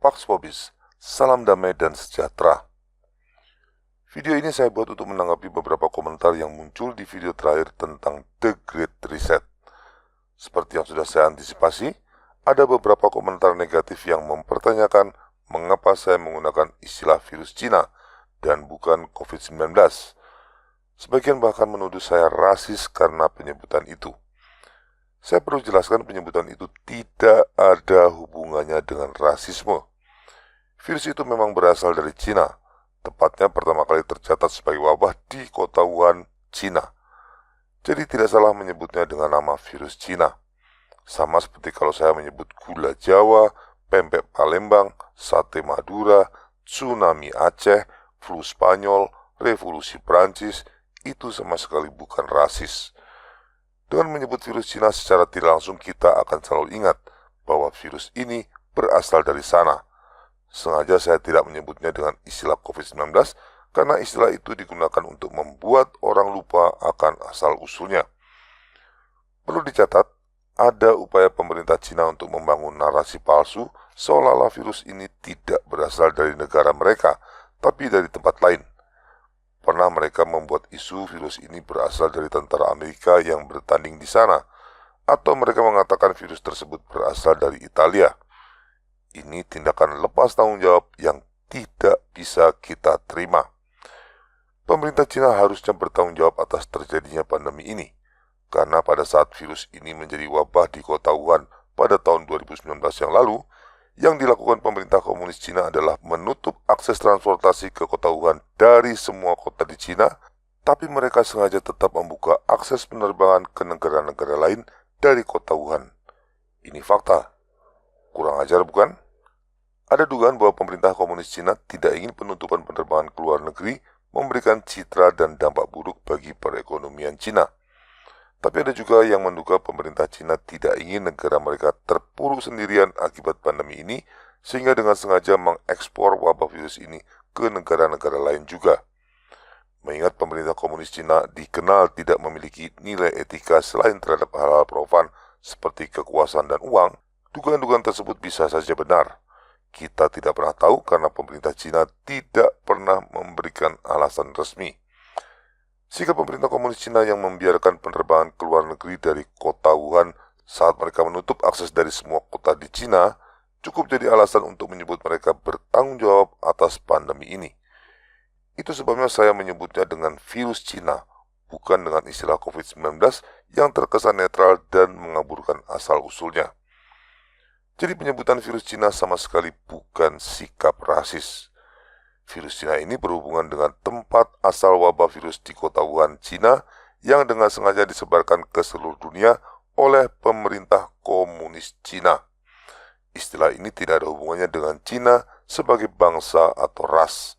Pax Vobis, salam damai dan sejahtera. Video ini saya buat untuk menanggapi beberapa komentar yang muncul di video terakhir tentang The Great Reset. Seperti yang sudah saya antisipasi, ada beberapa komentar negatif yang mempertanyakan mengapa saya menggunakan istilah virus Cina dan bukan COVID-19. Sebagian bahkan menuduh saya rasis karena penyebutan itu. Saya perlu jelaskan penyebutan itu tidak ada hubungannya dengan rasisme. Virus itu memang berasal dari Cina, tepatnya pertama kali tercatat sebagai wabah di kota Wuhan, Cina. Jadi tidak salah menyebutnya dengan nama virus Cina. Sama seperti kalau saya menyebut gula Jawa, pempek Palembang, sate Madura, tsunami Aceh, flu Spanyol, revolusi Prancis, itu sama sekali bukan rasis. Dengan menyebut virus Cina secara tidak langsung kita akan selalu ingat bahwa virus ini berasal dari sana. Sengaja saya tidak menyebutnya dengan istilah COVID-19 karena istilah itu digunakan untuk membuat orang lupa akan asal-usulnya. Perlu dicatat, ada upaya pemerintah Cina untuk membangun narasi palsu seolah-olah virus ini tidak berasal dari negara mereka, tapi dari tempat lain. Pernah mereka membuat isu virus ini berasal dari tentara Amerika yang bertanding di sana, atau mereka mengatakan virus tersebut berasal dari Italia. Ini tindakan lepas tanggung jawab yang tidak bisa kita terima. Pemerintah Cina harusnya bertanggung jawab atas terjadinya pandemi ini, karena pada saat virus ini menjadi wabah di kota Wuhan pada tahun 2019 yang lalu, yang dilakukan pemerintah komunis Cina adalah menutup akses transportasi ke kota Wuhan dari semua kota di Cina, tapi mereka sengaja tetap membuka akses penerbangan ke negara-negara lain dari kota Wuhan. Ini fakta. Kurang ajar bukan? Ada dugaan bahwa pemerintah komunis Cina tidak ingin penutupan penerbangan ke luar negeri memberikan citra dan dampak buruk bagi perekonomian Cina. Tapi ada juga yang menduga pemerintah Cina tidak ingin negara mereka terpuruk sendirian akibat pandemi ini, sehingga dengan sengaja mengekspor wabah virus ini ke negara-negara lain juga. Mengingat pemerintah komunis Cina dikenal tidak memiliki nilai etika selain terhadap hal-hal profan seperti kekuasaan dan uang, dugaan-dugaan tersebut bisa saja benar. Kita tidak pernah tahu karena pemerintah Cina tidak pernah memberikan alasan resmi. Sikap pemerintah komunis Cina yang membiarkan penerbangan ke luar negeri dari kota Wuhan saat mereka menutup akses dari semua kota di Cina cukup jadi alasan untuk menyebut mereka bertanggung jawab atas pandemi ini. Itu sebabnya saya menyebutnya dengan virus Cina, bukan dengan istilah COVID-19 yang terkesan netral dan mengaburkan asal-usulnya. Jadi penyebutan virus Cina sama sekali bukan sikap rasis. Virus Cina ini berhubungan dengan tempat asal wabah virus di kota Wuhan, Cina yang dengan sengaja disebarkan ke seluruh dunia oleh pemerintah komunis Cina. Istilah ini tidak ada hubungannya dengan Cina sebagai bangsa atau ras.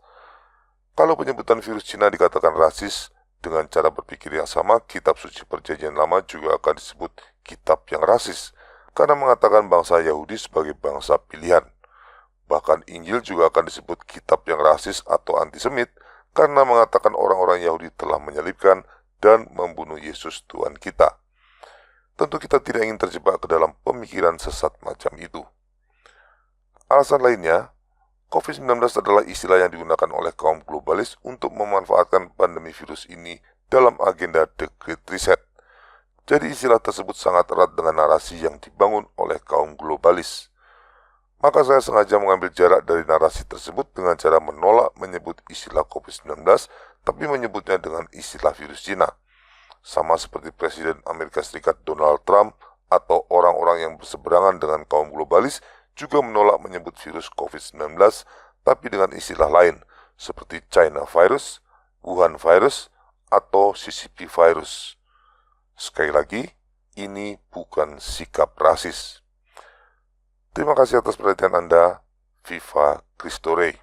Kalau penyebutan virus Cina dikatakan rasis, dengan cara berpikir yang sama, kitab suci perjanjian lama juga akan disebut kitab yang rasis, karena mengatakan bangsa Yahudi sebagai bangsa pilihan. Bahkan Injil juga akan disebut kitab yang rasis atau antisemit karena mengatakan orang-orang Yahudi telah menyalibkan dan membunuh Yesus Tuhan kita. Tentu kita tidak ingin terjebak ke dalam pemikiran sesat macam itu. Alasan lainnya, COVID-19 adalah istilah yang digunakan oleh kaum globalis untuk memanfaatkan pandemi virus ini dalam agenda The Great Reset. Jadi istilah tersebut sangat erat dengan narasi yang dibangun oleh kaum globalis. Maka saya sengaja mengambil jarak dari narasi tersebut dengan cara menolak menyebut istilah COVID-19, tapi menyebutnya dengan istilah virus Cina. Sama seperti Presiden Amerika Serikat Donald Trump atau orang-orang yang berseberangan dengan kaum globalis juga menolak menyebut virus COVID-19, tapi dengan istilah lain, seperti China virus, Wuhan virus, atau CCP virus. Sekali lagi, ini bukan sikap rasis. Terima kasih atas perhatian Anda. Viva Cristo Rey.